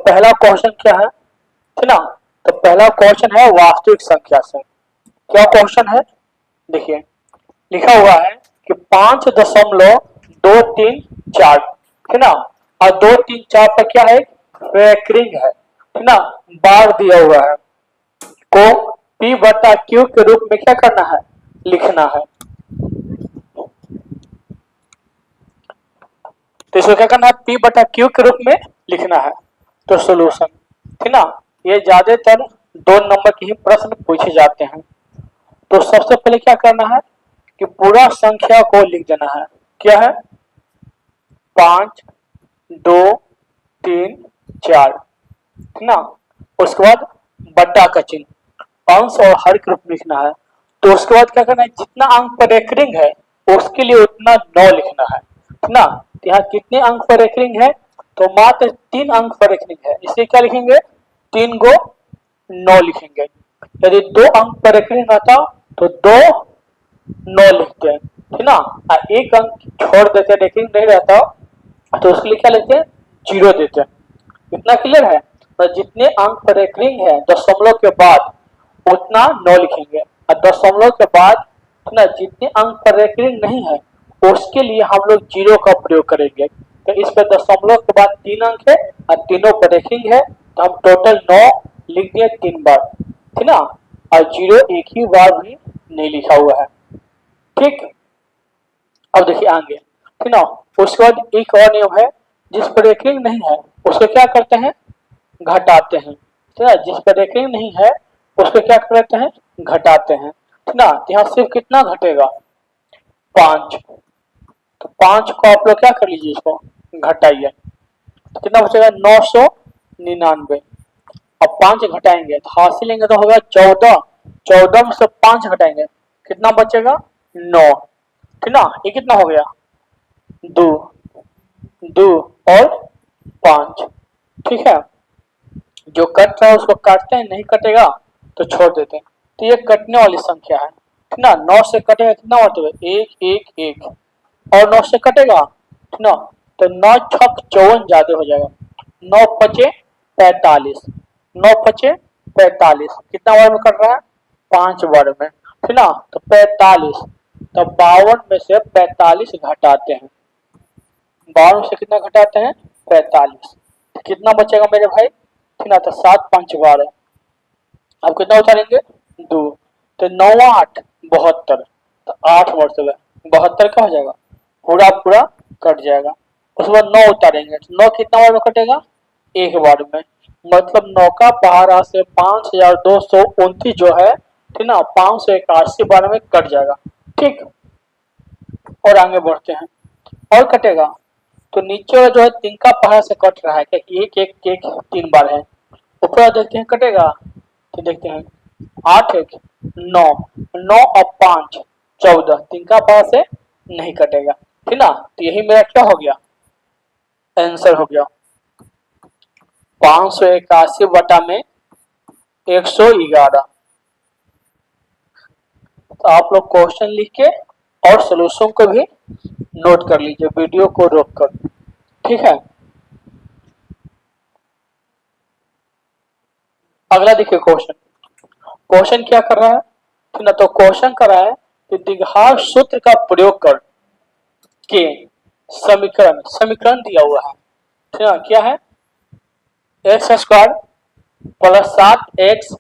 पहला क्वेश्चन क्या है, ठीक ना। तो पहला क्वेश्चन है वास्तविक संख्या से। क्या क्वेश्चन है, देखिए लिखा हुआ है कि 5.234, ठीक ना। और 2 3 4 पर क्या है, रैंकिंग है, ठीक ना, बार दिया हुआ है, को P बटा Q के रूप में क्या करना है, लिखना है। तो इसको क्या करना है, P बटा Q के रूप में लिखना है। तो सोल्यूशन, ठीक ना, ये ज्यादातर 2 नंबर के ही प्रश्न पूछे जाते हैं। तो सबसे पहले क्या करना है कि पूरा संख्या को लिख देना है। क्या है, 5 2 3 4, ठीक ना। उसके बाद बट्टा का चिन्ह, अंश और हर के रूप में लिखना है। तो उसके बाद क्या करना है, जितना अंक पर रेकरिंग है उसके लिए उतना 9 लिखना है, ठीक ना। तो यहाँ कितने अंक पर रेकरिंग है, तो मात्र 3 अंक पर रेकरिंग है, इसलिए क्या लिखेंगे, 3 गो 9 लिखेंगे। यदि 2 अंक पर रेकरिंग रहता तो 2 9 लिखते हैं, ठीक ना। 1 अंक छोड़ देते, रेकरिंग नहीं रहता तो उसके लिए क्या लिखते हैं, 0 देते हैं। इतना क्लियर है। तो जितने अंक पर रेकरिंग है दशमलव के बाद उतना 9 लिखेंगे, और दशमलव के बाद ना जितने अंक पर रेकरिंग नहीं है उसके लिए हम लोग 0 का प्रयोग करेंगे। तो इस पर दशमलव के बाद 3 अंक है और तीनों पर रेकरिंग है, तो हम टोटल 9 लिख दिए 3 बार, ठीक ना। और 0 एक ही बार भी नहीं लिखा हुआ है, ठीक। अब देखिए आगे, ठीक ना। उसके बाद एक और नियम है, जिस पर रेकरिंग नहीं है उसको क्या करते हैं, घटाते हैं, ठीक है। जिस पर रेकरिंग नहीं है उसको क्या करते हैं, घटाते हैं, ठीक ना। यहाँ सिर्फ कितना घटेगा, 5। तो 5 को आप लोग क्या कर लीजिए, इसको घटाइए, तो कितना बचेगा, 999। अब 5 घटाएंगे तो हासिल लेंगे तो होगा 14, 14 में से 5 घटाएंगे कितना बचेगा, 9, ठीक ना। ये कितना हो गया, 2 2 और 5, ठीक है। जो कट रहा है उसको काटते हैं, नहीं कटेगा तो छोड़ देते हैं। तो ये कटने वाली संख्या है, ठीक ना। 9 से कटेगा कितना मतलब 1 1 1, और 9 से कटेगा, ठीक ना। तो 9 छक 54 ज्यादा हो जाएगा, 9 पचे 45, 9 पचे 45 कितना बार में कट रहा है, 5 बार में, ठीक ना। तो 45, तो 52 में से 45 घटाते हैं, 52 में से कितना घटाते हैं, 45, तो कितना बचेगा मेरे भाई, ठीक ना। तो 7 5 12, अब कितना उतारेंगे, 2, तो 9 8 72, तो 8 वर्ष में 72 क्या हो जाएगा, पूरा पूरा कट जाएगा। उसके बाद 9 उतारेंगे तो 9 कितना बार में कटेगा, एक बार में, मतलब 9 का पहाड़ा से 5229 जो है, ठीक ना, 581 बार में कट जाएगा, ठीक। और आगे बढ़ते हैं, और कटेगा तो नीचे वाला जो है 3 का पहाड़ा से कट रहा है, क्योंकि एक एक एक 3 बार है। ऊपर देखते हैं कटेगा, तो देखते हैं 8 1 9, 9 और 5 14, 3 का पहाड़ा से नहीं कटेगा, ठीक ना। तो यही मेरा क्या हो गया, आंसर हो गया 581 बटा में 111। तो आप लोग क्वेश्चन लिख के और सोल्यूशन को भी नोट कर लीजिए वीडियो को रोक कर, ठीक है। अगला देखिए क्वेश्चन, क्वेश्चन क्या कर रहा है, ठीक ना। तो क्वेश्चन कर रहा है कि द्विघात सूत्र का प्रयोग कर के समीकरण, समीकरण दिया हुआ है, ठीक है। क्या है, x square plus 7x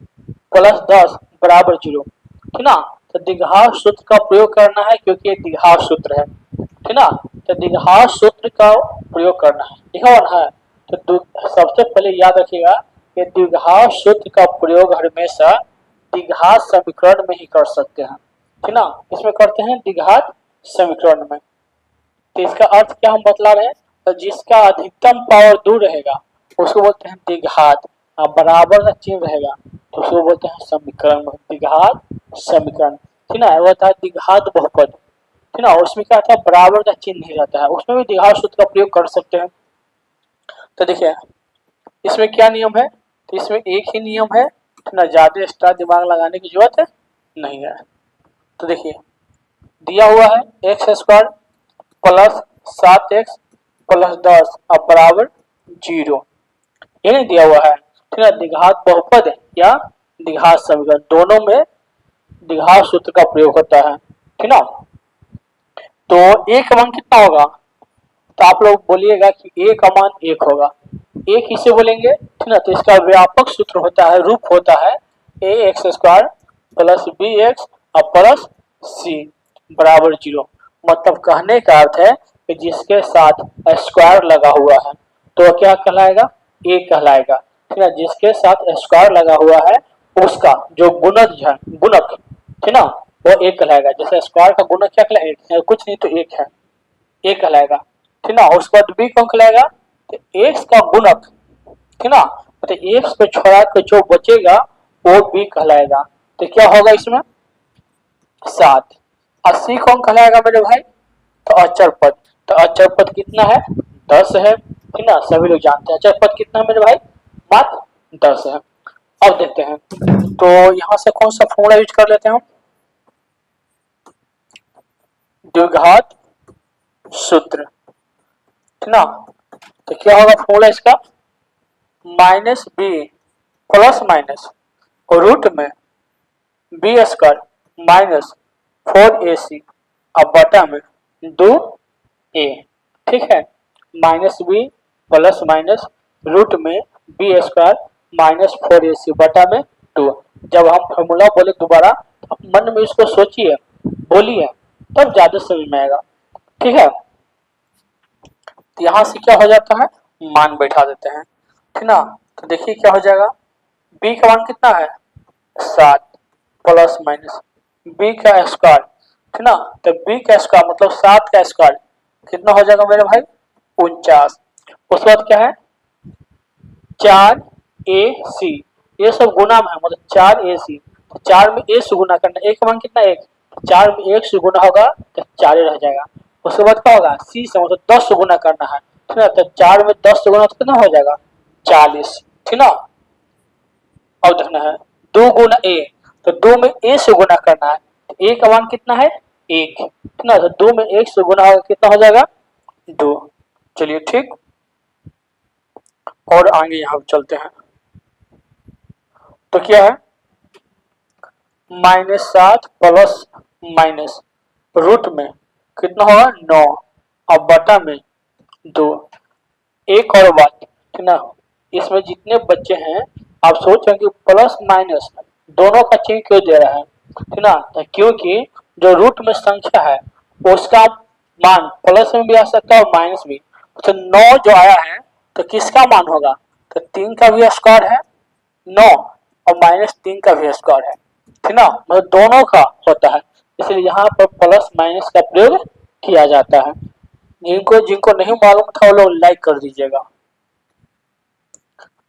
plus 10 बराबर 0, ठीक ना। तो द्विघात सूत्र का प्रयोग करना है क्योंकि ये द्विघात सूत्र है, ठीक ना। तो द्विघात सूत्र का प्रयोग करना है, लिखा हुआ है। तो सबसे पहले याद रखिएगा कि द्विघात सूत्र का प्रयोग हमेशा द्विघात समीकरण में ही कर सकते हैं, ठीक ना। इसमें करते हैं द्विघात समीकरण में। तो इसका अर्थ क्या हम बतला रहे हैं, तो जिसका अधिकतम पावर दूर रहेगा उसको बोलते हैं द्विघात, और बराबर का चिन्ह रहेगा तो उसको बोलते हैं समीकरण, द्विघात समीकरण, ठीक ना। वो था द्विघात बहुपद, ठीक ना, उसमें क्या था, बराबर का चिन्ह नहीं रहता है, उसमें भी द्विघात सूत्र का प्रयोग कर सकते हैं। तो देखिए इसमें क्या नियम है, तो इसमें एक ही नियम है, ना ज्यादा एक्स्ट्रा दिमाग लगाने की जरूरत है नहीं है। तो देखिए दिया हुआ है x square plus 7x plus 10 अब बराबर 0, ये नहीं दिया हुआ है, ठीक है। द्विघात बहुपद या द्विघात समीकरण दोनों में द्विघात सूत्र का प्रयोग होता है, ठीक ना। तो a का मान कितना होगा, तो आप लोग बोलिएगा कि a का मान 1 होगा। a किसे बोलेंगे, ठीक ना। तो इसका व्यापक सूत्र होता है, रूप होता है ax² प्लस bx और प्लस c बराबर 0। मतलब कहने का अर्थ है कि जिसके साथ स्क्वायर लगा हुआ है तो क्या कहलाएगा, a कहलाएगा, ठीक है। जिसके साथ स्क्वायर लगा हुआ है उसका जो गुणज है, गुणक, ठीक ना, वो 1 कहलाएगा। जैसे स्क्वायर का गुणक क्या कहलाएगा, कुछ नहीं तो 1 है, 1 कहलाएगा, ठीक ना। उसके बाद b कौन कहलाएगा, तो x का गुणक, ठीक ना। तो x को छोड़ा के जो बचेगा वो b कहलाएगा। तो क्या होगा इसमें 7। 80 कौन कहलाएगा मेरे भाई, तो अचर पद। तो अचर पद कितना है, 10 है, ठीक ना। सभी लोग जानते हैं अचर पद कितना है मेरे भाई, मात्र 10 है। अब देखते हैं, तो यहां से कौन सा फॉर्मूला यूज कर लेते हैं हम, द्विघात सूत्र, ठीक ना। तो क्या होगा फॉर्मूला इसका, minus b plus minus root में b² माइनस 4ac अब बटा में 2a, ठीक है। Minus b plus minus root में b² माइनस 4ac बटा में 2। जब हम फॉर्मूला बोले दोबारा तो मन में इसको सोचिए, बोलिए, तब ज्यादा समझ में आएगा, ठीक है। तो यहाँ से क्या हो जाता है, मान बैठा देते हैं, ठीक ना। तो देखिए क्या हो जाएगा, b का मान कितना है 7 प्लस माइनस b का स्क्वायर, ठीक ना। तो b का स्क्वायर मतलब 7 का स्क्वायर कितना हो जाएगा मेरे भाई 49। उसके बाद क्या है 4ac, ये सब गुना में है, मतलब 4ac, तो 4 में a से गुना करना, a का मान कितना 1, 4 में 1 से गुना होगा तो 4 रह जाएगा। उसके बाद क्या होगा c से मतलब 10 से गुना करना है, ठीक ना। तो 4 में 10 से गुना तो कितना हो जाएगा 40, ठीक ना। अब देखना है 2 गुना a, तो 2 में a से गुना करना है, तो a का मान कितना है 1, ठीक ना। तो 2 में 1 से गुना होगा कितना हो जाएगा 2। चलिए ठीक, और आगे यहाँ चलते हैं। तो क्या है -7 प्लस माइनस रूट में कितना होगा 9 अब बटा में 2। एक और बात, ठीक ना, इसमें जितने बच्चे हैं आप सोच रहे हैं कि प्लस माइनस दोनों का चिन्ह क्यों दे रहा है, ठीक ना। तो क्योंकि जो रूट में संख्या है उसका मान प्लस में भी आ सकता है और माइनस भी। तो 9 जो आया है तो किसका मान होगा, तो 3 का भी स्क्वायर है 9 और -3 का भी स्क्वायर है, ठीक ना। मतलब दोनों का होता है, इसलिए यहाँ पर प्लस माइनस का प्रयोग किया जाता है। जिनको जिनको नहीं मालूम था वो लोग लाइक कर दीजिएगा।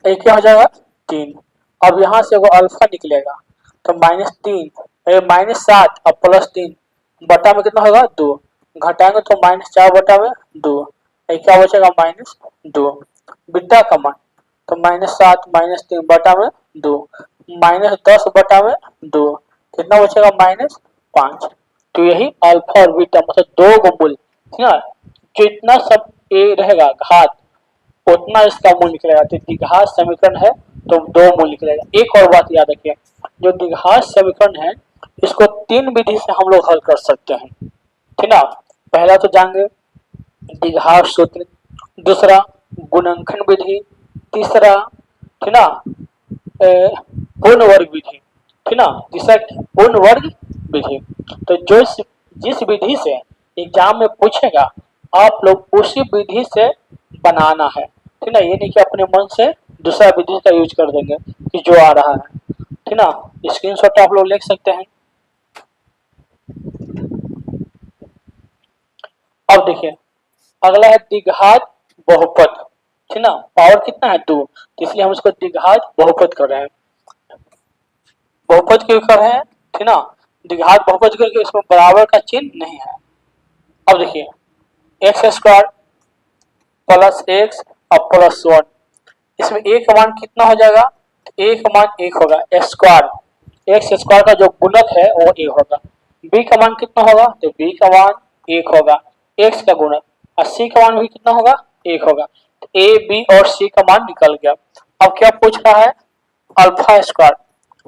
ये क्या हो जाएगा 3। अब यहाँ से वो अल्फा निकलेगा तो -3 -7 और +3 बटा में कितना होगा 2, घटाएंगे तो -4 बटा में 2, ये क्या बचेगा -2। बीटा का मान तो -7 -3 बटा में 2 -10 बटा में 2 कितना बचेगा -5। तो यही अल्फा और बीटा मतलब 2 को मूल, ठीक है। जितना सब ए रहेगा घात उतना इसका मूल निकलेगा। तो द्विघात समीकरण है तो 2 मूल निकलेगा। एक और बात याद रखिए, जो द्विघात समीकरण है इसको 3 विधि से हम लोग हल कर सकते हैं, ठीक ना। पहला तो जानेंगे द्विघात सूत्र, दूसरा गुणनखंड विधि, तीसरा, ठीक ना, पूर्ण वर्ग विधि, ठीक ना। तीसरा पूर्ण वर्ग विधि। तो जो जिस विधि से एग्जाम में पूछेगा आप लोग उसी विधि से बनाना है, ठीक ना। ये नहीं कि अपने मन से दूसरा विधि का यूज कर देंगे कि जो आ रहा है, ठीक ना। स्क्रीनशॉट आप लोग लिख सकते हैं। अब देखिए अगला है द्विघात बहुपद, ठीक ना। पावर कितना है 2, तो इसलिए हम इसको द्विघात बहुपद कर रहे हैं। बहुपद क्यों कर रहे हैं, ठीक ना। द्विघात बहुपद करके इसमें बराबर का चिन्ह नहीं है। अब देखिए x² प्लस x और +1, इसमें a का मान कितना हो जाएगा, a का मान 1 होगा, x² का जो गुणक है वो 1 होगा। b का मान कितना होगा, तो b का मान 1 होगा, x का गुणक, और c का मान भी कितना होगा 1 होगा। तो a b और c का मान निकल गया। अब क्या पूछ रहा है, अल्फा स्क्वायर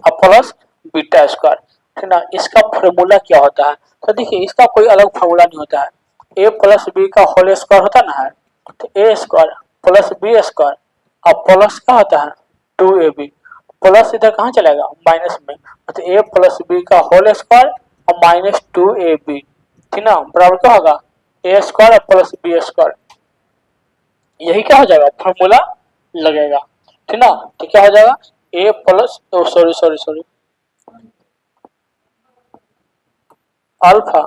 अब प्लस बीटा स्क्वायर, ठीक ना। इसका फॉर्मूला क्या होता है, तो देखिए इसका कोई अलग फॉर्मूला नहीं होता है, ए प्लस बी का होल स्क्वायर होता ना है, तो ए स्क्वायर प्लस बी स्क्वायर अब प्लस क्या होता है 2ab, प्लस इधर कहाँ चलेगा माइनस में, तो ए प्लस बी का होल स्क्वायर और माइनस 2ab, ठीक ना, बराबर क्या होगा ए स्क्वायर प्लस बी स्क्वायर, यही क्या हो जाएगा फॉर्मूला लगेगा, ठीक ना। तो क्या हो जाएगा a plus sorry sorry sorry alpha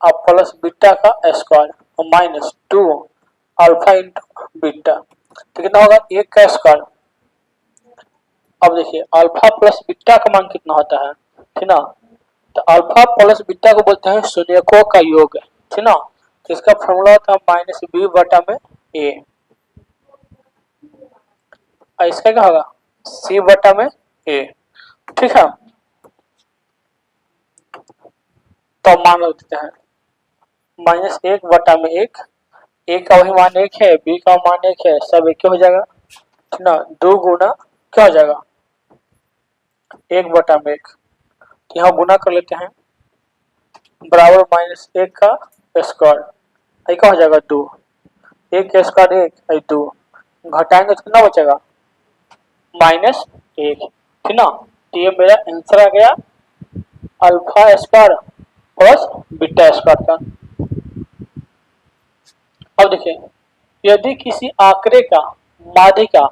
अब प्लस बीटा का स्क्वायर और माइनस 2 अल्फा इंटू बीटा, तो कितना होगा एक का स्क्वायर। अब देखिए अल्फा प्लस बीटा का मान कितना होता है, ठीक ना, तो अल्फा प्लस बीटा को बोलते हैं शून्यकों का योग, ठीक ना। तो इसका फॉर्मूला होता है माइनस बी बटा में ए, और इसका क्या होगा सी बटा में ए, ठीक है। तो मान रख देते हैं माइनस एक बटा में एक, ए का वही मान एक है, बी का मान एक है, सब एक हो जाएगा, ठीक ना। दो गुना क्या हो जाएगा एक बटा में एक, तो यहाँ गुना कर लेते हैं, बराबर माइनस एक का स्क्वायर, क्या हो जाएगा दो, एक का स्क्वायर एक दो, घटाएंगे तो कितना बचेगा माइनस एक, ठीक ना। तो ये मेरा आंसर आ गया alpha square plus beta square का। अब देखिए यदि किसी आंकड़े का माध्यिका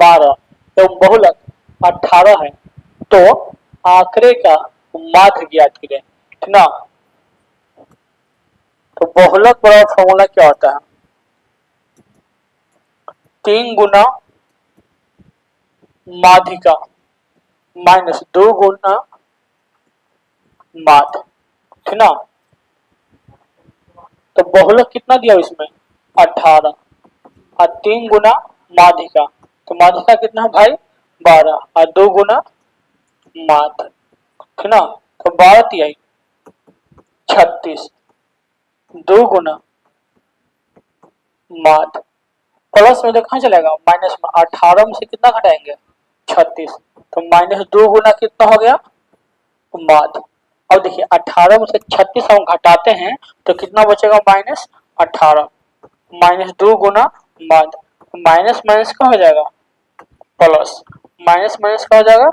12 एवं बहुलक 18 है तो आंकड़े का माध्य ज्ञात करें, ठीक ना। तो बहुलक बराबर फॉर्मूला क्या होता है 3 गुना माध्यिका माइनस 2 गुना माध्य, ठीक ना। तो बहुलक कितना दिया इसमें 18 और 3 गुना माध्यिका, तो माध्यिका कितना है भाई 12 और 2 गुना माध्य, ठीक ना। तो 12 तिहाई 36, 2 गुना माध्य, प्लस में तो कहाँ चलेगा माइनस में, 18 में से कितना घटाएंगे 36, तो माइनस 2 गुना कितना हो गया माध्य। अब देखिए 18 में से 36 हम घटाते हैं तो कितना बचेगा माइनस 18, माइनस 2 गुना माध्य, माइनस माइनस का हो जाएगा प्लस, माइनस माइनस का हो जाएगा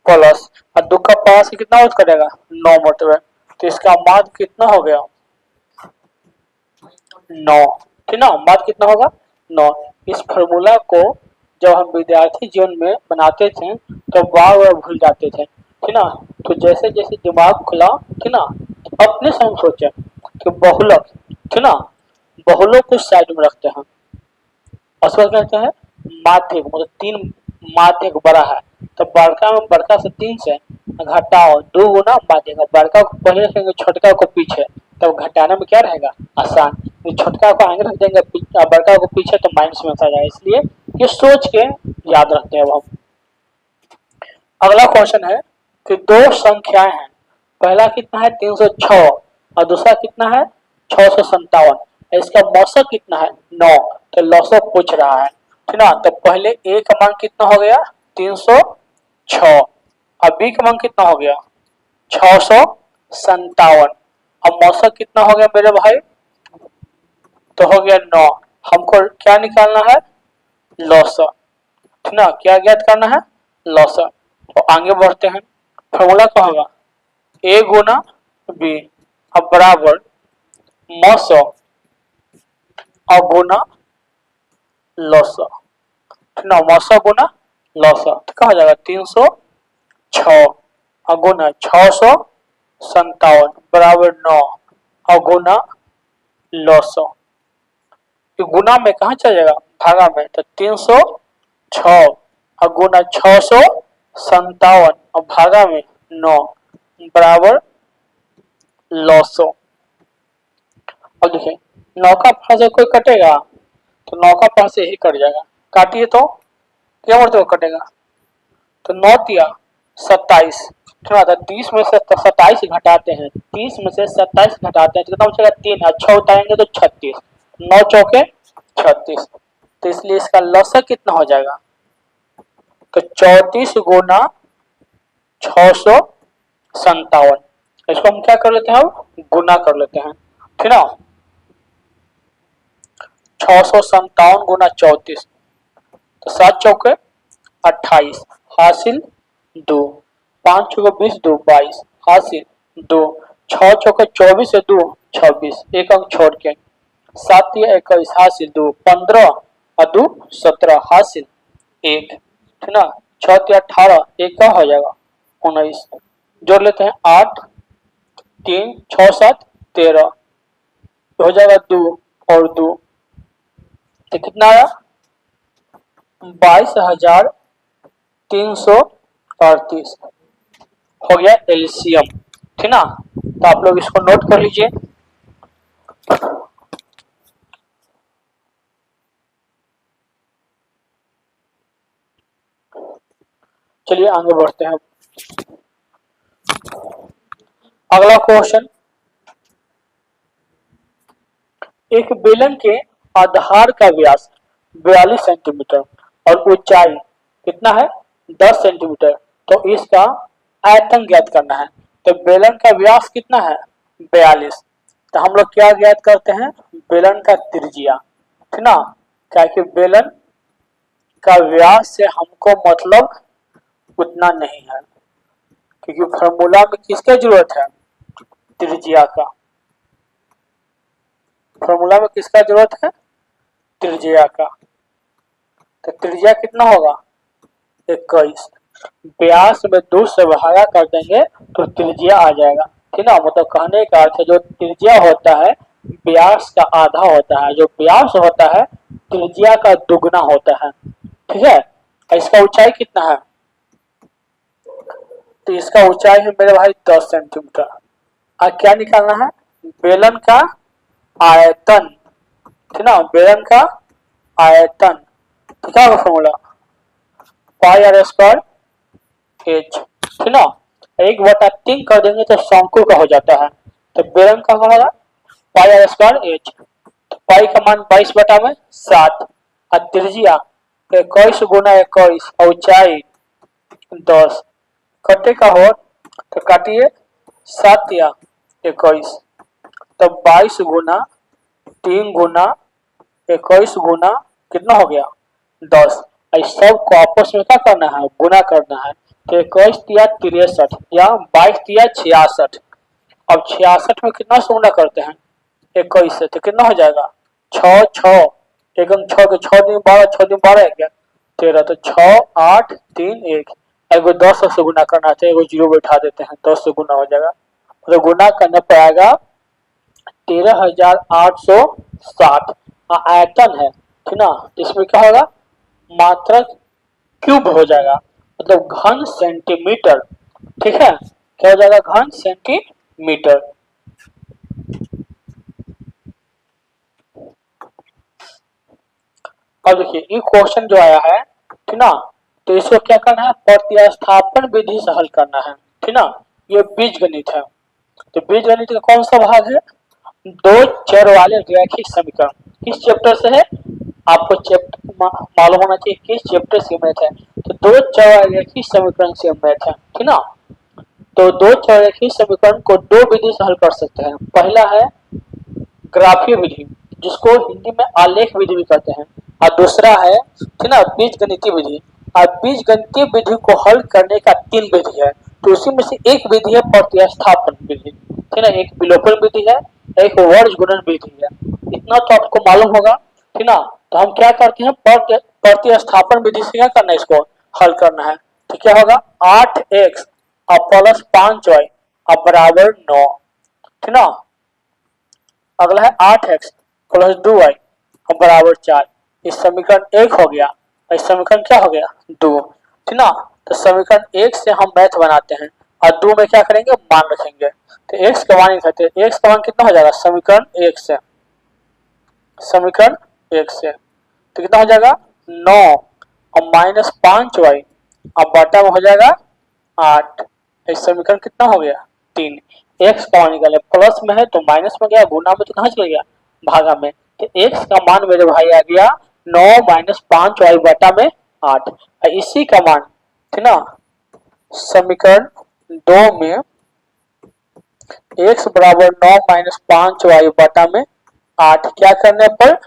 प्लस, और 2 का पावर से कितना मत करेगा 9 मतलब, तो इसका माध्य कितना हो गया 9, ठीक ना, माध्य कितना होगा 9। इस फॉर्मूला को जब हम विद्यार्थी जीवन में बनाते थे तो बार बार भूल जाते थे, ठीक ना। तो जैसे जैसे दिमाग खुला, ठीक ना, अपने से हम सोचे कि बहुलक, ठीक ना, बहुलक को साइड में रखते हैं, असर कहते हैं माध्यक, मतलब 3 माध्यक बड़ा है तो बड़का में बड़का से 3 से घटाओ 2 गुना माध्यक, बड़का को पहले रखेंगे छोटका को पीछे, तब घटाने में क्या रहेगा आसान, छोटका को आगे रख देंगे बड़का को पीछे तो माइनस में आ जाएगा, इसलिए ये सोच के याद रखते हैं। अब हम अगला क्वेश्चन है कि दो संख्याएं हैं, पहला कितना है 306 और दूसरा कितना है 657, इसका मौसक कितना है 9, तो लौसक पूछ रहा है, ठीक ना। तो पहले ए का मान कितना हो गया 306 और बी का मान कितना हो गया 657, अब मौसक कितना हो गया मेरे भाई, तो हो गया 9, हमको क्या निकालना है लौसक, ठीक ना, क्या ज्ञात करना है लौसक। तो आगे बढ़ते हैं, फॉर्मूला क्या होगा ए गुना बी अब बराबर मौसक और गुना लौसक, ठीक ना, मौसक गुना लौसक, तो क्या हो जाएगा 306 और गुना 657 बराबर 9 और गुना लौसक, गुना में कहाँ चल जाएगा भागा में, तो 306 और गुना 657 और भागा में 9 बराबर 900। अब देखिए 9 का पास से कोई कटेगा तो 9 का पास से ही कट जाएगा, काटिए तो क्या मतलब कटेगा, तो 9 तिया 27, थोड़ा 30 में से 27 घटाते हैं, 30 में से 27 घटाते हैं तो कितना बचेगा 3, अच्छा उतारेंगे तो 36, 9 चौके 36, तो इसलिए इसका लौसक कितना हो जाएगा तो 34 गुना 657, इसको हम क्या कर लेते हैं, अब गुना कर लेते हैं, ठीक ना। 657 गुना 34, तो 7 चौके 28, हासिल 2, 5 चौके 20, 2 22, हासिल 2, 6 चौके 24 से 2 26, एक अंक छोड़ के, 7 या 21, हासिल 2, 15 और 2 17, हासिल 1, ठीक ना। 6 या 18, एक का हो जाएगा 19, जोड़ लेते हैं 8 3 6 7 13, हो जाएगा 2 और 2, तो कितना आया 22,338 हो गया एलसीएम, ठीक ना। तो आप लोग इसको नोट कर लीजिए। चलिए आगे बढ़ते हैं। अगला क्वेश्चन, एक बेलन के आधार का व्यास 42 सेंटीमीटर और ऊंचाई कितना है 10 सेंटीमीटर, तो इसका आयतन ज्ञात करना है। तो बेलन का व्यास कितना है 42, तो हम लोग क्या ज्ञात करते हैं, बेलन का त्रिज्या, ठीक ना। क्या कि बेलन का व्यास से हमको मतलब उतना नहीं है, क्योंकि फॉर्मूला में किसका जरूरत है, त्रिज्या का। फॉर्मूला में किसका जरूरत है, त्रिज्या का। तो त्रिज्या कितना होगा 21, व्यास में 2 से भागा कर देंगे तो त्रिज्या आ जाएगा, ठीक ना। मतलब कहने का अर्थ है जो त्रिज्या होता है व्यास का आधा होता है, जो व्यास होता है त्रिज्या का दुगना होता है, ठीक है। इसका ऊंचाई कितना है, तो इसका ऊंचाई है मेरे भाई 10 सेंटीमीटर। और क्या निकालना है, बेलन का आयतन, ठीक ना, बेलन का आयतन, तो क्या होगा formula pi r square h, ठीक ना। 1/3 कर देंगे तो शंकु का हो जाता है, तो बेलन का होगा पाई आर स्क्वायर एच, तो पाई का मान 22/7 और त्रिज्या 21 गुना 21 और ऊंचाई 10, कटे का हो तो काटिए 7 या 21, तो 22 गुना 3 गुना 21 गुना कितना हो गया 10, इस सब को आपस में क्या करना है, गुना करना है। तो 21 तिया 63 या 22 तिया 66, अब 66 में कितना से गुना करते हैं 21 से, तो कितना हो जाएगा 6 6, एक अंक 6 के 6 दिन 12, 6 दिन 12 1 13, तो 6 8 3 1, एगो 10 से गुना करना है, एगो 0 बैठा देते हैं, 10 से गुना हो जाएगा, तो गुना करने पर आएगा 13,860, आयतन है, ठीक ना। इसमें क्या होगा मात्रक क्यूब हो जाएगा, मतलब घन सेंटीमीटर, ठीक है, क्या हो जाएगा घन सेंटीमीटर। अब देखिए ये क्वेश्चन जो आया है, ठीक ना, तो इसको क्या करना है, प्रतिस्थापन विधि से हल करना है, ठीक ना। ये बीजगणित है, तो बीजगणित का कौन सा भाग है, 2 चर वाले रैखिक समीकरण, किस चैप्टर से है, आपको चैप्टर मालूम होना चाहिए किस चैप्टर से मैथ है, तो 2 चर वाले रैखिक समीकरण से मैथ है, ठीक ना। तो 2 चर रैखिक समीकरण को 2 विधि से हल कर सकते हैं। पहला है ग्राफीय विधि, जिसको हिंदी में आलेख विधि भी कहते हैं, और दूसरा है, ठीक ना, बीजगणितीय विधि। और बीजगणितीय विधि को हल करने का 3 विधि है, तो उसी में से एक विधि है प्रतिस्थापन विधि, ठीक ना, एक विलोपन विधि है, एक वर्ग गुणन विधि है, इतना तो आपको मालूम होगा, ठीक ना। तो हम क्या करते हैं, प्रतिस्थापन विधि से क्या करना है, इसको हल करना है, तो क्या होगा 8x और प्लस 5y और बराबर 9, ठीक ना। अगला है 8x प्लस 2y और बराबर 4, इस समीकरण 1 हो गया, इस समीकरण क्या हो गया 2, ठीक ना। तो समीकरण 1 से हम मैथ बनाते हैं और 2 में क्या करेंगे मान रखेंगे, तो x का मान निकालते हैं, x का मान कितना हो जाएगा समीकरण 1 से, समीकरण 1 से, तो कितना हो जाएगा 9 और माइनस 5y और बटा में हो जाएगा 8, इस समीकरण कितना हो गया 3, x का मान निकाले, प्लस में है तो माइनस में गया, गुना में तो कहाँ चला गया भागा में, तो x का मान मेरे भाई आ गया 9 माइनस 5y बटा में 8। इसी का मान, ठीक ना, समीकरण 2 में x बराबर 9 माइनस 5y बटा में 8 क्या करने पर,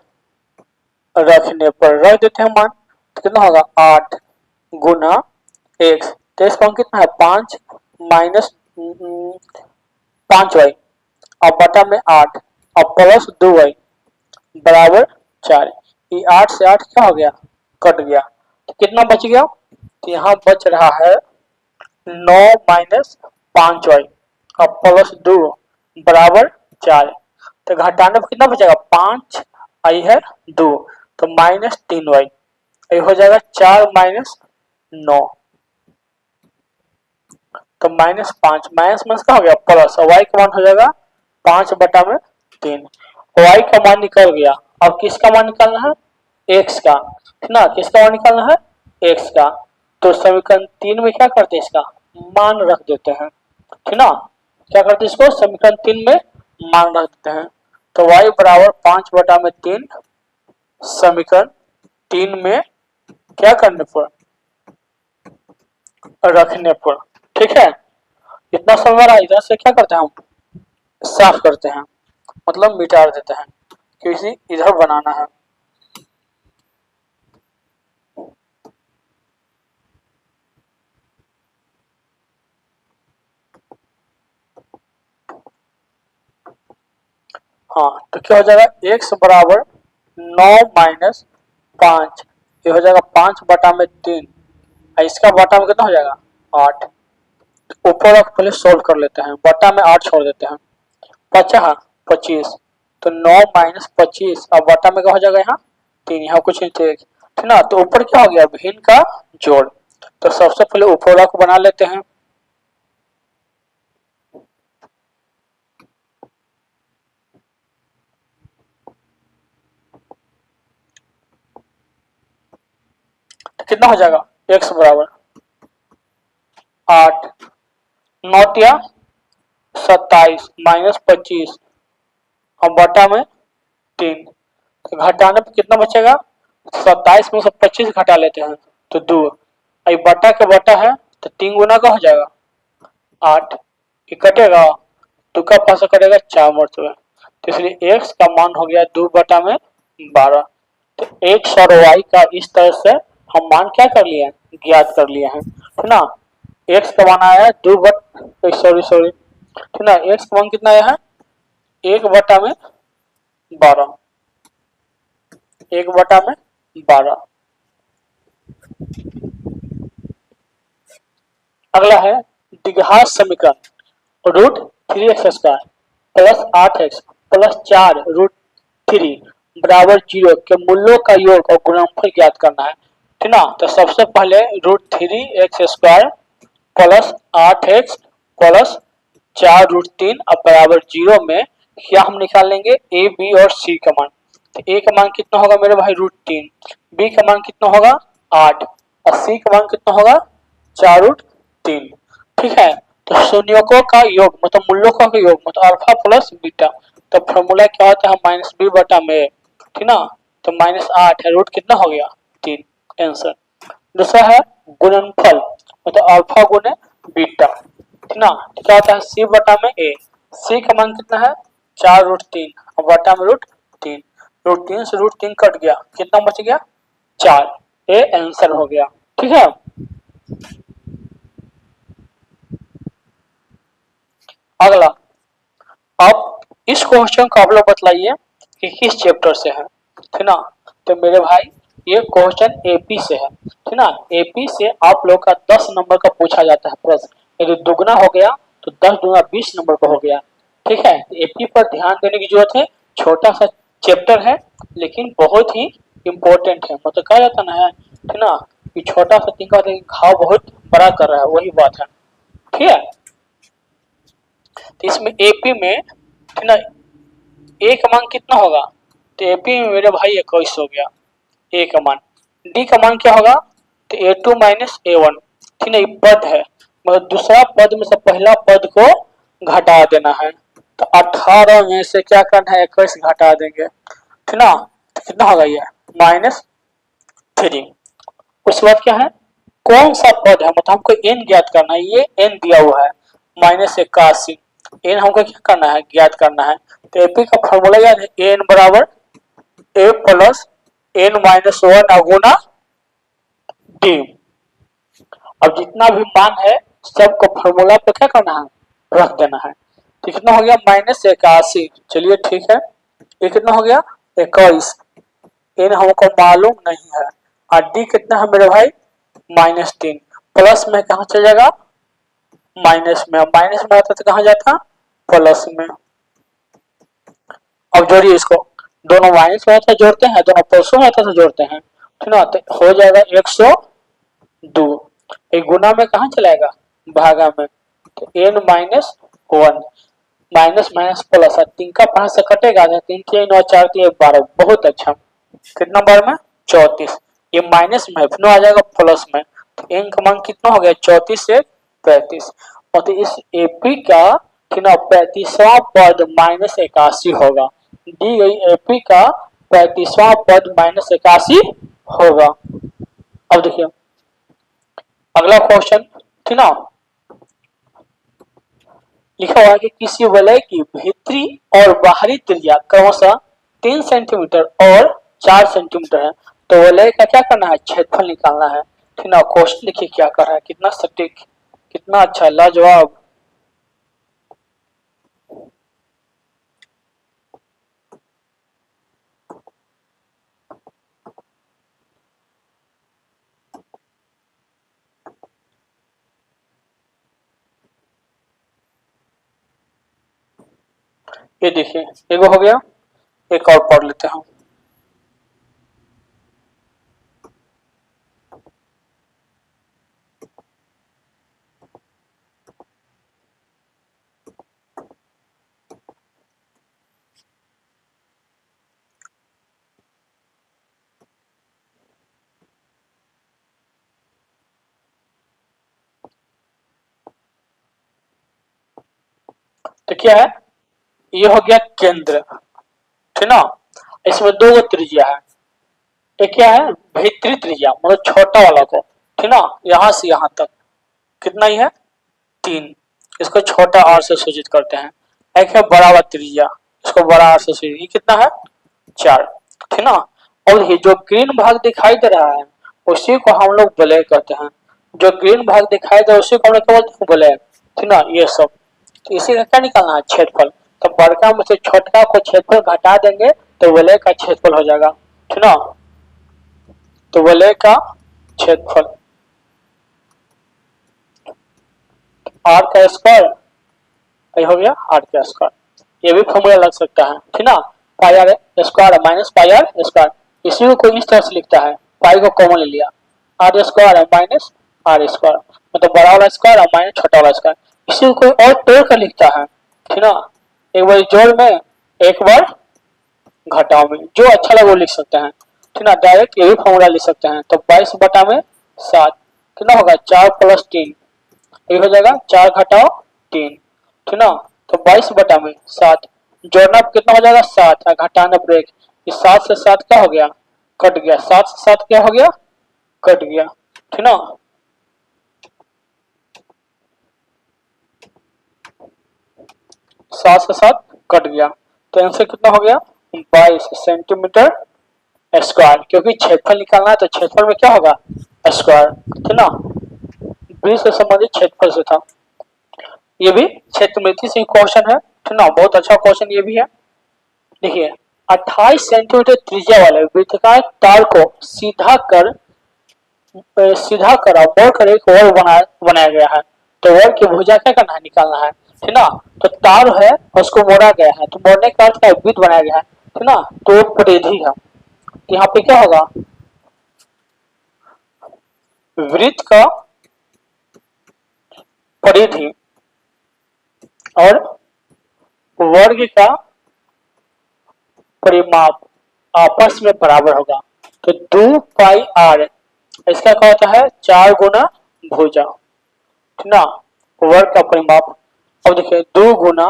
रखने पर रख देते हैं मान, तो कितना होगा 8 गुना x, तो इसका मान कितना है 5 माइनस 5y अब बटा में 8 अब प्लस 2y बराबर 4। ये 8 से 8 क्या हो गया, कट गया, तो कितना बच गया, तो यहाँ बच रहा है 9 माइनस 5y अब प्लस 2 बराबर 4। तो घटाने पर कितना बचेगा 5 आई है 2 तो माइनस 3y, ये हो जाएगा 4 माइनस 9 तो माइनस 5 माइनस माइनस का हो गया प्लस, और y का मान हो जाएगा 5 बटा में 3। y का मान निकल गया। अब किसका मान निकालना है, x का, है ना, किसका मान निकालना है x का। तो समीकरण 3 में क्या करते हैं, इसका मान रख देते हैं, है ना, क्या करते हैं इसको समीकरण 3 में मान रख देते हैं। तो y बराबर 5 बटा में 3 समीकरण 3 में क्या करने पर, रखने पर, ठीक है। इतना समझ रहा है, इधर से क्या करते हैं हम साफ करते हैं, मतलब मिटा देते हैं, किसी इधर बनाना है। हाँ तो क्या हो जाएगा x बराबर 9 माइनस 5, ये हो जाएगा 5 बटा में 3, इसका बटा में कितना हो जाएगा 8। ऊपर रख पहले सोल्व कर लेते हैं, बटा में 8 छोड़ देते हैं, 25, तो 9 माइनस 25 अब बटा में क्या हो जाएगा यहाँ 3, यहाँ कुछ नहीं थे, ठीक ना। तो ऊपर क्या हो गया भिन्न का जोड़, तो सबसे पहले ऊपर रख बना लेते हैं। तो कितना हो जाएगा x बराबर 8 9 27 माइनस 25 और बटा में 3, तो घटाने पर कितना बचेगा 27 में से 25 घटा लेते हैं तो 2, अब बटा के बटा है तो 3 गुना का हो जाएगा 8, ये कटेगा 2 का 5 कटेगा 4 मरतबे, तो इसलिए x का मान हो गया 2 बटा में 12। तो x और y का इस तरह से हम मान क्या कर लिए हैं, ज्ञात कर लिए हैं, है ना। x का मान आया है 2 बट सॉरी ठीक ना, x का मान कितना आया है 1 बटा में 12, 1 बटा में 12। अगला है द्विघात समीकरण root 3x square plus 8x plus 4 root 3 बराबर 0 के मूल्यों का योग और गुणनफल ज्ञात करना है, ठीक ना। तो सबसे पहले root 3x square plus 8x plus 4 root 3 अब बराबर 0 में क्या हम निकाल लेंगे a b और c का मान। तो a का मान कितना होगा मेरे भाई रूट 3, b का मान कितना होगा 8 और c का मान कितना होगा 4 रूट 3, ठीक है। तो शून्यकों का योग मतलब मूल्यों का योग मतलब अल्फा प्लस बीटा, तो फॉर्मूला क्या होता है माइनस बी बटा में, ठीक ना। तो माइनस 8 है रूट कितना हो गया 3, आंसर। दूसरा है गुणनफल मतलब अल्फा गुने बीटा, ठीक ना, क्या होता है सी बटा में ए, सी का मान कितना है 4 रूट 3 और बटा में रूट 3, रूट 3 से रूट 3 कट गया कितना बच गया 4, ए आंसर हो गया, ठीक है। अगला, अब इस क्वेश्चन को आप लोग बतलाइए कि किस चैप्टर से है, ठीक ना। तो मेरे भाई ये क्वेश्चन एपी से है, ठीक ना। एपी से आप लोग का 10 नंबर का पूछा जाता है प्रश्न, यदि दुगना हो गया तो 10 दूना 20 नंबर का हो गया, ठीक है। एपी पर ध्यान देने की जरूरत है, छोटा सा चैप्टर है लेकिन बहुत ही इम्पोर्टेंट है, मतलब कहा जाता ना है, ठीक ना, कि छोटा सा तीखा घाव बहुत बड़ा कर रहा है, वही बात है, ठीक है। तो इसमें एपी में, ठीक ना, ए का मान कितना होगा, तो एपी में मेरे भाई 21 हो गया ए का मान। डी का मान क्या होगा, तो A2 माइनस A1, ठीक है, पद है मतलब दूसरा पद में से पहला पद को घटा देना है, तो 18 में से क्या करना है 21 घटा देंगे, ठीक ना। तो कितना होगा ये -3, उसके बाद क्या है, कौन सा पद है, मतलब हमको एन ज्ञात करना है, ये एन दिया हुआ है -81, एन हमको क्या करना है, ज्ञात करना है। तो एपी का फॉर्मूला याद है, एन बराबर a plus n minus one अगुना डी। अब जितना भी मान है सबको फॉर्मूला पे क्या करना है, रख देना है। तो कितना हो गया -81, चलिए ठीक है। ये कितना हो गया 21, एन हमको मालूम नहीं है, और डी कितना है मेरे भाई -3, प्लस में कहा चल जाएगा, माइनस में, माइनस में आता तो कहा जाता, प्लस में। अब जोड़िए इसको, दोनों माइनस में आता जोड़ते हैं, दोनों प्लस में आता तो जोड़ते हैं, ठीक ना। तो हो जाएगा 102, एक गुना में कहा चलाएगा, भागा में। तो एन -1, माइनस माइनस प्लस, 3 का 5 से कटेगा, 3 3 9 4 3 12, बहुत अच्छा। कितना बार में 34, ये माइनस में फिर आ जाएगा प्लस में। तो एन का मान कितना हो गया 34 से 35, और तो इस एपी का कितना 35वां पद -81 होगा, दी गई एपी का 35वां पद -81 होगा। अब देखिए अगला क्वेश्चन, ठीक ना, लिखा हुआ है कि किसी वलय की भीतरी और बाहरी त्रिज्या क्रमशः 3 सेंटीमीटर और 4 सेंटीमीटर है, तो वलय का क्या करना है, क्षेत्रफल निकालना है, ठीक ना। क्वेश्चन देखिए क्या कर रहा है, कितना सटीक, कितना अच्छा, लाजवाब। ये देखिए एगो हो गया, एक और पढ़ लेते हैं। तो क्या है, ये हो गया केंद्र, ठीक ना। इसमें दो त्रिज्या है, एक क्या है भीतरी त्रिज्या, मतलब छोटा वाला को, ठीक ना, यहां से यहां तक कितना ही है 3, इसको छोटा आर से सूचित करते हैं। एक है बड़ा वाला त्रिज्या, इसको बड़ा आर से सूचित, ये कितना है 4, ठीक ना। और ये जो ग्रीन भाग दिखाई दे रहा है उसी को हम लोग वलय कहते हैं, जो ग्रीन भाग दिखाई दे उसी को हम लोग क्या बोलते हैं, वलय, ठीक ना। ये सब तो इसी का क्या निकालना है, क्षेत्रफल। तो बड़का में से छोटका को क्षेत्रफल घटा देंगे तो वलय का क्षेत्रफल हो जाएगा, ठीक ना। तो वलय का क्षेत्रफल आर का स्क्वायर, ये हो गया आर का स्क्वायर, ये भी फॉर्मूला लग सकता है, ठीक ना। Pi r square minus pi r square, इसी को कोई इस तरह से लिखता है, पाई को कॉमन ले लिया, r square minus r square, मतलब बड़ा वाला स्क्वायर और माइनस छोटा वाला स्क्वायर, इसी को कोई और तोड़ कर लिखता है, ठीक ना। एक बार जोड़ में, एक बार घटाव में, जो अच्छा लगे वो लिख सकते हैं, ठीक ना। डायरेक्ट ये भी फॉर्मूला लिख सकते हैं। तो 22/7 कितना होगा, 4 + 3, ये हो जाएगा 4 घटाओ 3, ठीक ना। तो 22/7, जोड़ना कितना हो जाएगा 7, और घटाना ब्रेक, इस 7 से 7 क्या हो गया, कट गया, 7 से 7 क्या हो गया, कट गया, ठीक ना। 7 से 7 कट गया, तो आंसर कितना हो गया 22 सेंटीमीटर स्क्वायर, क्योंकि क्षेत्रफल निकालना है तो क्षेत्रफल में क्या होगा स्क्वायर, ठीक ना। 20 से संबंधित क्षेत्रफल से था, ये भी क्षेत्रमिति से क्वेश्चन है, ठीक ना, बहुत अच्छा क्वेश्चन ये भी है। देखिए 28 सेंटीमीटर त्रिज्या वाले वृत्ताकार तार को सीधा कर और मोड़ कर एक वर्ग बनाया गया है, तो वर्ग की भुजा क्या करना है, निकालना है, ठीक ना। तो तार है उसको मोड़ा गया है, तो मोड़ने का अर्थ क्या है, वृत्त बनाया गया है, ठीक ना। तो परिधि है, यहाँ पे क्या होगा, वृत्त का परिधि और वर्ग का परिमाप आपस में बराबर होगा, तो 2πr, इसका क्या होता है 4 गुना भुजा, ठीक ना, वर्ग का परिमाप। अब देखिए 2 गुना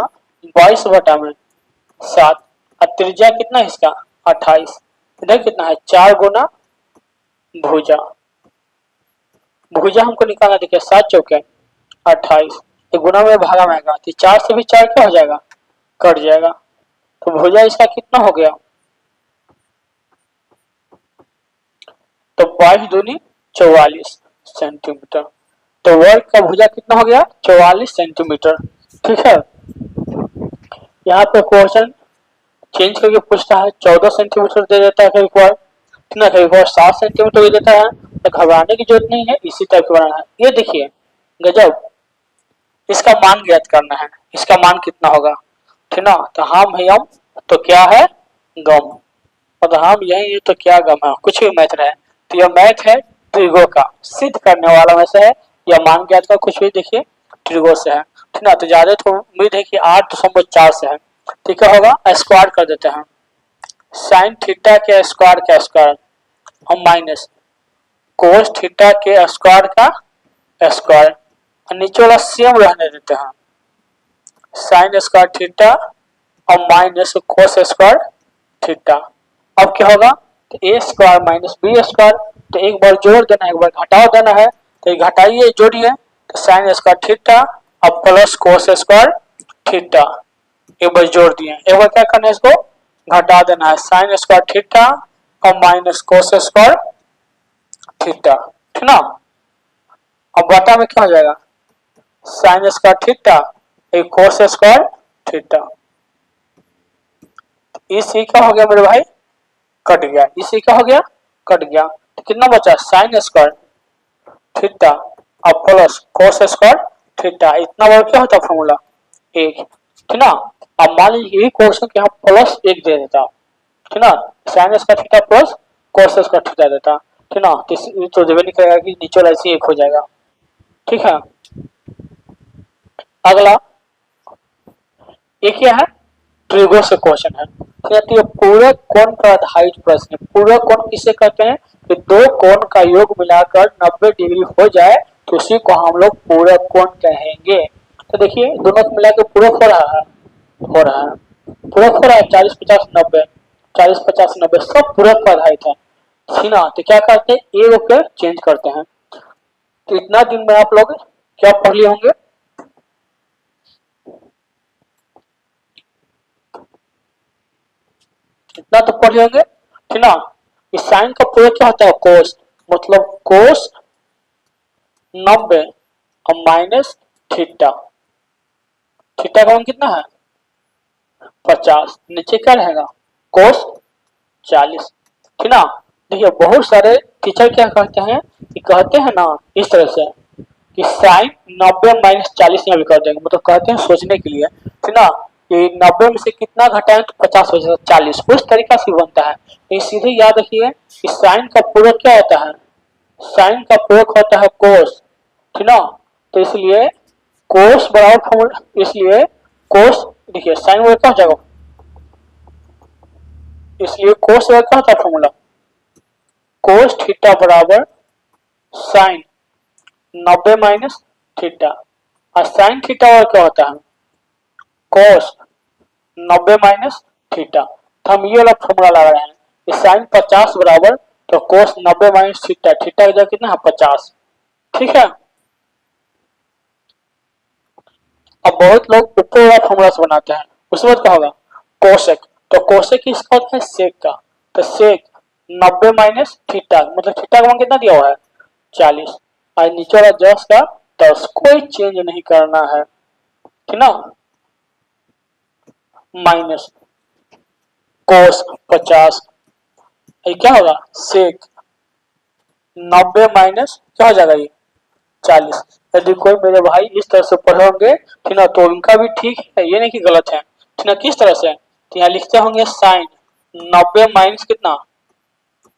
22/7, और त्रिज्या कितना है इसका 28, इधर कितना है 4 गुना भुजा, भुजा हमको निकालना, देखिए 7 चौके 28, ये गुना में भागा में आएगा तो 4 से भी 4 क्या हो जाएगा, कट जाएगा। तो भुजा इसका कितना हो गया, तो 22 दूनी 44 सेंटीमीटर। तो वर्ग का भुजा कितना हो गया, 44 सेंटीमीटर। ठीक है, यहाँ पे क्वेश्चन चेंज करके पूछता है 14 सेंटीमीटर दे देता है कई बार, कितना कई बार 7 सेंटीमीटर दे देता है। तो घबराने की जरूरत नहीं है, इसी टाइप का बनाना है। ये देखिए गजब, इसका मान ज्ञात करना है, इसका मान कितना होगा, ठीक ना। तो हम है हम, तो क्या है गम, और तो हम यही है तो क्या गम है, कुछ भी मैथ रहे। तो यह मैथ है त्रिगो का, सिद्ध करने वाला में से है, या मान ज्ञात का कुछ भी देखिए त्रिगो से है, ठीक ना। तो ज्यादा तो उम्मीद है कि 8.4 से है। ठीक है, होगा स्क्वायर कर देते हैं, साइन थीटा के स्क्वायर का स्क्वायर, हम माइनस कोस थीटा के स्क्वायर का स्क्वायर, नीचे वाला सेम रहने देते हैं, साइन स्क्वायर थीटा और माइनस कोस स्क्वायर थीटा। अब क्या होगा, तो ए स्क्वायर माइनस बी स्क्वायर, तो एक बार जोड़ देना है, एक बार घटाओ देना है, तो ये घटाइए जोड़िए, तो साइन स्क्वायर थीटा और प्लस कोस स्क्वायर थीटा, एक बार जोड़ दिए, एक बार क्या करना है, इसको घटा देना है, साइन स्क्वायर थीटा और माइनस कोस स्क्वायर थीटा, ठीक ना। अब बटा में क्या हो जाएगा, साइन स्क्वायर थीटा एक कोस स्क्वायर थीटा, इसी क्या हो गया मेरे भाई, कट गया, इसी क्या हो गया, कट गया। तो कितना बचा, साइन स्क्वायर थीटा और प्लस कोस स्क्वायर थीटा, इतना बार क्या होता फॉर्मूला, एक, ठीक ना। अब मान लीजिए यही क्वेश्चन के यहाँ प्लस 1 दे देता, ठीक ना, sine square theta plus cos square theta देता, ठीक ना, तो देवे नहीं करेगा कि नीचे वाला ऐसे 1 हो जाएगा। ठीक है, अगला ये क्या है, ट्रिगो से क्वेश्चन है, तो पूरक कोण पर आधारित प्रश्न। पूरक कोण किसे कहते हैं, कि दो कोण का योग मिलाकर 90 डिग्री हो जाए तो उसी को हम लोग पूरक कोण कहेंगे। तो देखिए दोनों को मिलाकर पूरक हो रहा है, हो रहा है, पूरक हो रहा है 40 50 90, 40 50 90 सब पूरक पर आधारित है, ठीक ना। तो क्या करते हैं, ए को चेंज करते हैं। तो इतना दिन में आप लोग क्या पढ़ लिए होंगे, इतना तो पढ़ लिए होंगे, ठीक ना। इस साइन का पूरक क्या होता है, कोस, मतलब कोस 90 और माइनस थीटा, थीटा का मान कितना है 50, नीचे क्या रहेगा कोस 40, ठीक ना। देखिए बहुत सारे टीचर क्या कहते हैं, कि कहते हैं ना इस तरह से कि साइन 90 माइनस 40 यहाँ भी कर देंगे, मतलब कहते हैं सोचने के लिए, ठीक ना, कि 90 में से कितना घटाएं तो 50 हो जाता है 40, उस तरीका से बनता है। तो सीधे याद रखिए कि साइन का पूरक क्या होता है, साइन का पूरक होता है कोस, ठीक ना। तो इसलिए कोस बराबर फॉर्मूला, इसलिए कोस देखिए साइन वर्ग क्या हो जाएगा, इसलिए कोस वर्ग क्या होता है फॉर्मूला, कोस थीटा बराबर साइन 90 माइनस थीटा, और साइन थीटा और क्या होता है कोस 90 माइनस थीटा। तो हम ये वाला फॉर्मूला लगा रहे हैं कि साइन 50 बराबर तो कोस 90 माइनस थीटा, थीटा का जगह कितना है 50, ठीक है। अब बहुत लोग ऊपर वाला फॉर्मूला से बनाते हैं, उसके बाद क्या होगा कोसेक, तो कोसेक किसका होता है सेक का, तो सेक 90 माइनस थीटा, मतलब थीटा का मान कितना दिया हुआ है 40, और नीचे वाला 10 का 10, कोई चेंज नहीं करना है, ठीक ना, माइनस कोस 50, ये क्या होगा सेक 90 माइनस क्या हो जाएगा ये 40। यदि कोई मेरे भाई इस तरह से पढ़े होंगे, ठीक ना, तो उनका भी ठीक है, ये नहीं कि गलत है, ठीक ना। किस तरह से, तो यहाँ लिखते होंगे साइन 90 माइनस कितना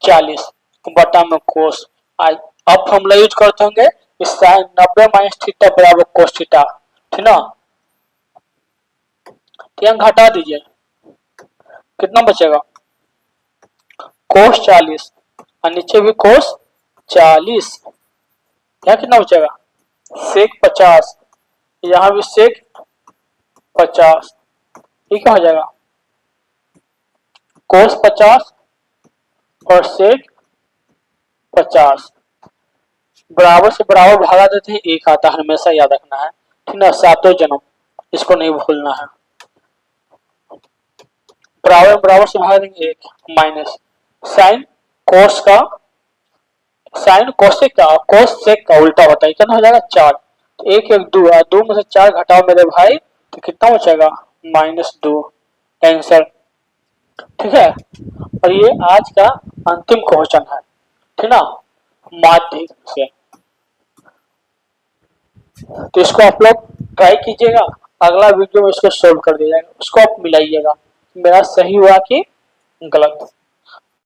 40 बटा में कोस, अब फॉर्मूला यूज करते होंगे साइन 90 माइनस थीटा बराबर कोस थीटा, ठीक ना। तो यहाँ घटा दीजिए, कितना बचेगा कोस 40 और नीचे भी कोस 40, यहाँ कितना बचेगा सेक 50, यहाँ भी सेक 50, ये क्या हो जाएगा कोस 50 और सेक 50, बराबर से बराबर भागा देते हैं एक आता है, हमेशा याद रखना है, ठीक ना, सातों जन्म, इसको नहीं भूलना है। बराबर बराबर से भागा देंगे एक, माइनस साइन कोस का, साइन कोसेक का, कोस सेक का उल्टा होता है, कितना हो जाएगा 4, तो एक एक दो है, दो में से 4 घटाओ मेरे भाई तो कितना बचेगा -2, आंसर। ठीक है, और ये आज का अंतिम क्वेश्चन है, ठीक ना, माध्यिक से। तो इसको आप लोग ट्राई कीजिएगा, अगला वीडियो में इसको सोल्व कर दिया जाएगा, उसको आप मिलाइएगा मेरा सही हुआ कि गलत।